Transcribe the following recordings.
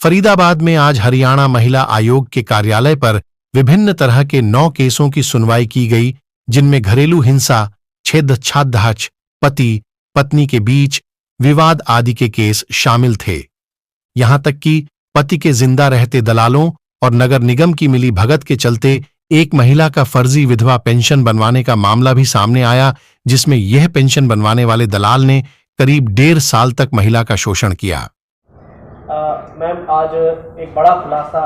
फरीदाबाद में आज हरियाणा महिला आयोग के कार्यालय पर विभिन्न तरह के 9 केसों की सुनवाई की गई, जिनमें घरेलू हिंसा, छेड़छाड़, पति पत्नी के बीच विवाद आदि के केस शामिल थे। यहां तक कि पति के जिंदा रहते दलालों और नगर निगम की मिली भगत के चलते एक महिला का फर्जी विधवा पेंशन बनवाने का मामला भी सामने आया, जिसमें यह पेंशन बनवाने वाले दलाल ने करीब 1.5 साल तक महिला का शोषण किया। मैम, आज एक बड़ा खुलासा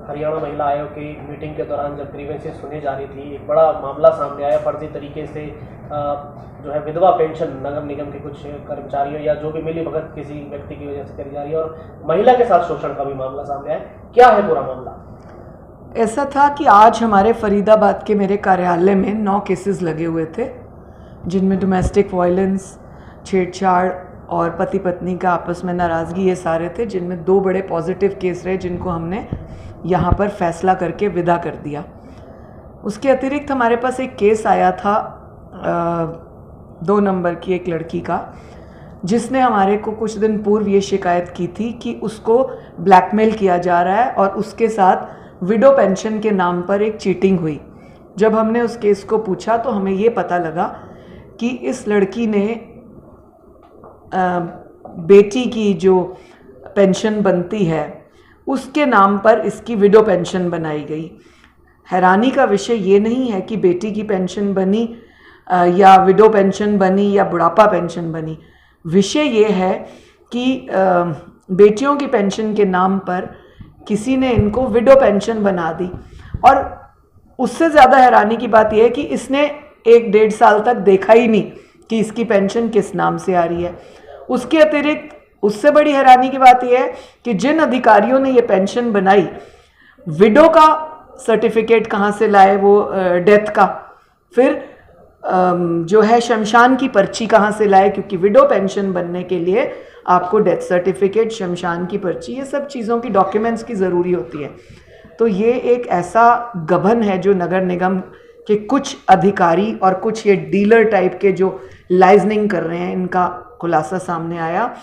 हरियाणा महिला आयोग की मीटिंग के दौरान जब ग्रीवेंसेस सुनी जा रही थी, एक बड़ा मामला सामने आया। फर्जी तरीके से जो है विधवा पेंशन नगर निगम के कुछ कर्मचारियों या जो भी मिली भगत किसी व्यक्ति की वजह से करी जा रही है और महिला के साथ शोषण का भी मामला सामने आया। क्या है पूरा मामला? ऐसा था कि आज हमारे फरीदाबाद के मेरे कार्यालय में 9 केसेस लगे हुए थे, जिनमें डोमेस्टिक वायलेंस, छेड़छाड़ और पति पत्नी का आपस में नाराज़गी, ये सारे थे, जिनमें 2 बड़े पॉजिटिव केस रहे जिनको हमने यहाँ पर फैसला करके विदा कर दिया। उसके अतिरिक्त हमारे पास एक केस आया था 2 नंबर की एक लड़की का, जिसने हमारे को कुछ दिन पूर्व ये शिकायत की थी कि उसको ब्लैकमेल किया जा रहा है और उसके साथ विडो पेंशन के नाम पर एक चीटिंग हुई। जब हमने उस केस को पूछा तो हमें ये पता लगा कि इस लड़की ने बेटी की जो पेंशन बनती है उसके नाम पर इसकी विडो पेंशन बनाई गई। हैरानी का विषय ये नहीं है कि बेटी की पेंशन बनी या विडो पेंशन बनी या बुढ़ापा पेंशन बनी। विषय ये है कि बेटियों की पेंशन के नाम पर किसी ने इनको विडो पेंशन बना दी। और उससे ज़्यादा हैरानी की बात यह है कि इसने 1-1.5 साल तक देखा ही नहीं कि इसकी पेंशन किस नाम से आ रही है। उसके अतिरिक्त उससे बड़ी हैरानी की बात यह है कि जिन अधिकारियों ने ये पेंशन बनाई, विडो का सर्टिफिकेट कहाँ से लाए, वो डेथ का, फिर जो है शमशान की पर्ची कहाँ से लाए, क्योंकि विडो पेंशन बनने के लिए आपको डेथ सर्टिफिकेट, शमशान की पर्ची, ये सब चीज़ों की डॉक्यूमेंट्स की ज़रूरी होती है। तो ये एक ऐसा गबन है जो नगर निगम के कुछ अधिकारी और कुछ ये डीलर टाइप के जो लाइजनिंग कर रहे हैं, इनका खुलासा सामने आया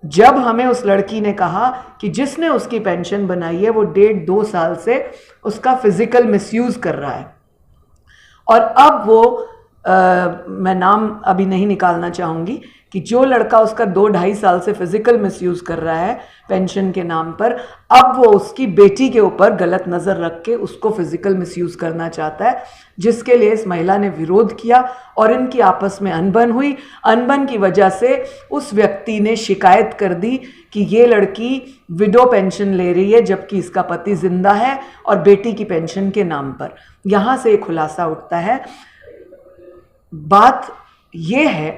जब हमें उस लड़की ने कहा कि जिसने उसकी पेंशन बनाई है वो 1.5-2 साल से उसका फिजिकल मिसयूज़ कर रहा है। और अब वो मैं नाम अभी नहीं निकालना चाहूँगी कि जो लड़का उसका 2-2.5 साल से फिजिकल मिसयूज़ कर रहा है पेंशन के नाम पर, अब वो उसकी बेटी के ऊपर गलत नज़र रख के उसको फिजिकल मिसयूज़ करना चाहता है, जिसके लिए इस महिला ने विरोध किया और इनकी आपस में अनबन हुई। अनबन की वजह से उस व्यक्ति ने शिकायत कर दी कि ये लड़की विडो पेंशन ले रही है जबकि इसका पति जिंदा है और बेटी की पेंशन के नाम पर। यहाँ से एक खुलासा उठता है। बात ये है,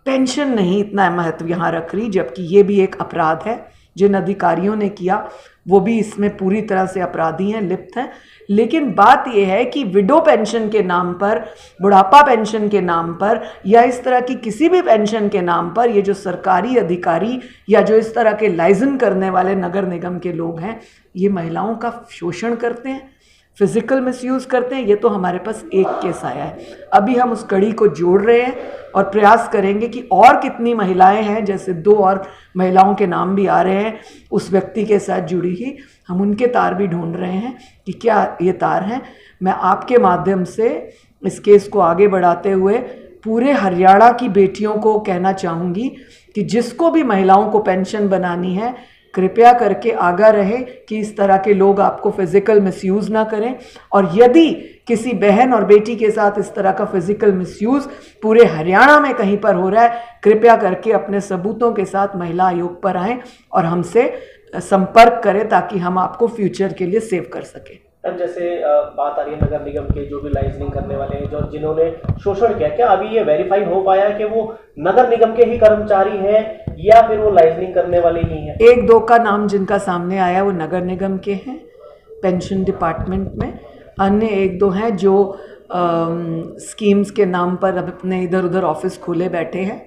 पेंशन नहीं इतना महत्व यहाँ रख रही, जबकि ये भी एक अपराध है। जिन अधिकारियों ने किया वो भी इसमें पूरी तरह से अपराधी हैं, लिप्त हैं। लेकिन बात यह है कि विडो पेंशन के नाम पर, बुढ़ापा पेंशन के नाम पर या इस तरह की किसी भी पेंशन के नाम पर ये जो सरकारी अधिकारी या जो इस तरह के लाइजन करने वाले नगर निगम के लोग हैं, ये महिलाओं का शोषण करते हैं, फिजिकल मिसयूज़ करते हैं। ये तो हमारे पास एक केस आया है। अभी हम उस कड़ी को जोड़ रहे हैं और प्रयास करेंगे कि और कितनी महिलाएं हैं, जैसे 2 और महिलाओं के नाम भी आ रहे हैं उस व्यक्ति के साथ जुड़ी ही, हम उनके तार भी ढूंढ रहे हैं कि क्या ये तार हैं। मैं आपके माध्यम से इस केस को आगे बढ़ाते हुए पूरे हरियाणा की बेटियों को कहना चाहूँगी कि जिसको भी महिलाओं को पेंशन बनानी है, कृपया करके आगाह रहे कि इस तरह के लोग आपको फिजिकल मिसयूज़ ना करें। और यदि किसी बहन और बेटी के साथ इस तरह का फिजिकल मिसयूज़ पूरे हरियाणा में कहीं पर हो रहा है, कृपया करके अपने सबूतों के साथ महिला आयोग पर आएं और हमसे संपर्क करें ताकि हम आपको फ्यूचर के लिए सेव कर सकें। जैसे बात आ रही है नगर निगम के जो भी लाइजनिंग करने वाले हैं, जो जिन्होंने शोषण किया, क्या अभी ये वेरीफाई हो पाया कि वो नगर निगम के ही कर्मचारी हैं या फिर वो लाइजनिंग करने वाले ही हैं? 1-2 का नाम जिनका सामने आया वो नगर निगम के हैं पेंशन डिपार्टमेंट में। अन्य 1-2 हैं जो स्कीम्स के नाम पर अब अपने इधर उधर ऑफिस खोले बैठे हैं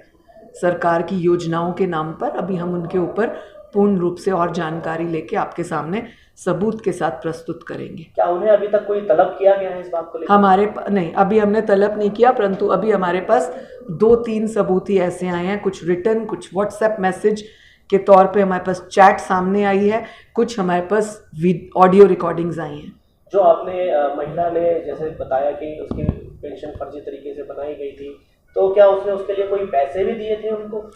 सरकार की योजनाओं के नाम पर। अभी हम उनके ऊपर पूर्ण रूप से और जानकारी लेके आपके सामने सबूत के साथ प्रस्तुत करेंगे। क्या उन्हें अभी तक कोई तलब किया गया है इस बात को लेकर? नहीं, अभी हमने तलब नहीं किया, परंतु अभी हमारे पास 2-3 सबूत ही ऐसे आए हैं, कुछ रिटर्न, कुछ व्हाट्सएप मैसेज के तौर पे हमारे पास चैट सामने आई है, कुछ हमारे पास ऑडियो रिकॉर्डिंग्स आई हैं। जो आपने महिला ने जैसे बताया कि उसकी पेंशन फर्जी तरीके से बनाई गई थी, तो क्या उसने उसके लिए कोई पैसे भी दिए थे उनको?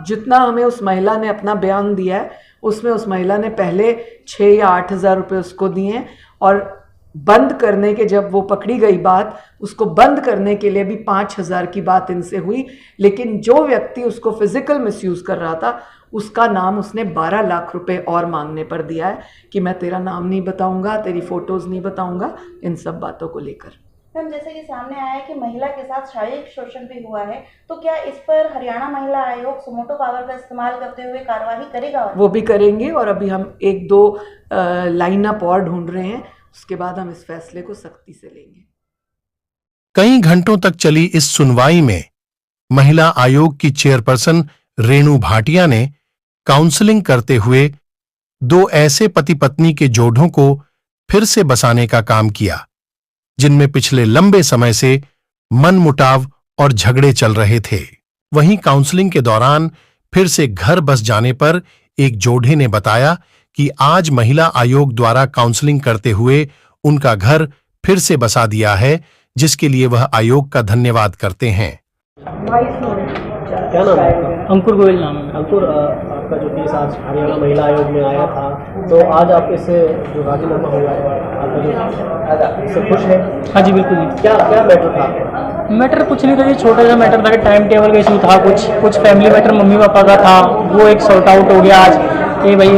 जितना हमें उस महिला ने अपना बयान दिया है उसमें उस महिला ने पहले 6 या 8 हज़ार रुपये उसको दिए हैं, और बंद करने के जब वो पकड़ी गई बात, उसको बंद करने के लिए भी 5,000 की बात इनसे हुई। लेकिन जो व्यक्ति उसको फिजिकल मिसयूज़ कर रहा था उसका नाम उसने 12 लाख रुपए और मांगने पर दिया है कि मैं तेरा नाम नहीं बताऊंगा, तेरी फोटोज़ नहीं बताऊंगा, इन सब बातों को लेकर। मैम, जैसे कि सामने आया है कि महिला के साथ शारीरिक शोषण भी हुआ है, तो क्या इस पर हरियाणा महिला आयोग सुमोटो पावर का इस्तेमाल करते हुए कार्रवाई करेगा? वो भी करेंगे, और अभी हम 1-2 लाइन अप और ढूंढ रहे हैं, उसके बाद हम इस फैसले को सख्ती से लेंगे। कई घंटों तक चली इस सुनवाई में महिला आयोग की चेयरपर्सन रेणु भाटिया ने काउंसलिंग करते हुए 2 ऐसे पति पत्नी के जोड़ों को फिर से बसाने का काम किया जिनमें पिछले लंबे समय से मनमुटाव और झगड़े चल रहे थे। वहीं काउंसलिंग के दौरान फिर से घर बस जाने पर एक जोड़े ने बताया कि आज महिला आयोग द्वारा काउंसलिंग करते हुए उनका घर फिर से बसा दिया है, जिसके लिए वह आयोग का धन्यवाद करते हैं। क्या नाम है आपका? अंकुर गोयल नाम है। अंकुर, आपका जो केस आज हरियाणा महिला आयोग में आया था, तो आज आप इससे जो राजीनामा हुआ है आपका जो, इससे खुश है? हाँ जी, बिल्कुल जी। क्या क्या मैटर था आपका? मैटर कुछ नहीं था जी, छोटा सा मैटर था कि टाइम टेबल का इशू था, कुछ फैमिली मैटर मम्मी पापा का था, वो एक सॉर्ट आउट हो गया आज कि भाई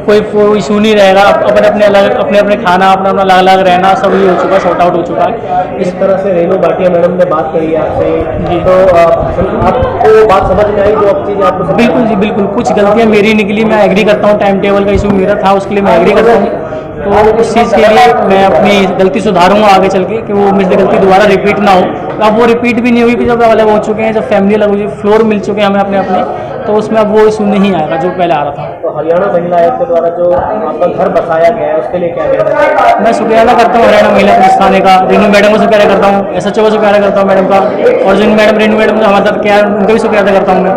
कोई इशू नहीं रहेगा, अपने खाना अपना अलग अलग रहना सब ये हो चुका, सॉर्ट आउट हो चुका है। इस तरह से रेणु भाटिया मैडम ने बात करी आपसे जी, तो आपको बात समझ में आई जो अब चीज़ आपको? बिल्कुल जी, बिल्कुल। कुछ गलतियाँ मेरी निकली, मैं एग्री करता हूँ, टाइम टेबल का इशू मेरा था, उसके लिए मैं एग्री करता हूँ। तो उस चीज़ के लिए मैं अपनी गलती सुधारूंगा आगे चल के कि वो मुझसे गलती दोबारा रिपीट ना हो। तो अब वो रिपीट भी नहीं होगी कि जब अलग हो चुके हैं, जब फैमिली अलग हो चुकी, फ्लोर मिल चुके हैं हमें अपने, तो उसमें अब वो इशू नहीं आएगा जो पहले आ रहा था। तो हरियाणा महिला आयोग के द्वारा जो आपका घर बसाया गया है उसके लिए क्या कहना है? मैं शुक्रिया अदा करता हूँ हरियाणा महिला पुलिस थाने का, रेणु मैडम को शुक्रिया करता हूँ, SHO को शुक्रिया करता हूँ मैडम का, और जिन मैडम रेणु मैडम ने हमारे साथ किया उनका भी शुक्रिया अदा करता हूँ मैं।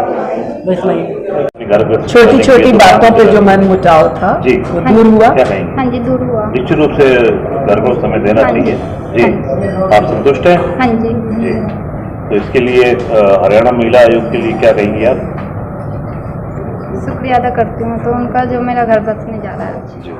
बस नहीं, छोटी छोटी बातों पे जो मन मुटाव था जी, वो दूर हुआ। हाँ जी, दूर हुआ। निश्चित रूप से घर को समय देना चाहिए जी। आप संतुष्ट हैं? हाँ जी जी। तो इसके लिए हरियाणा महिला आयोग के लिए क्या कहेंगी आप? शुक्रिया अदा करती हूँ, तो उनका जो मेरा घर बसने जा रहा है। जी।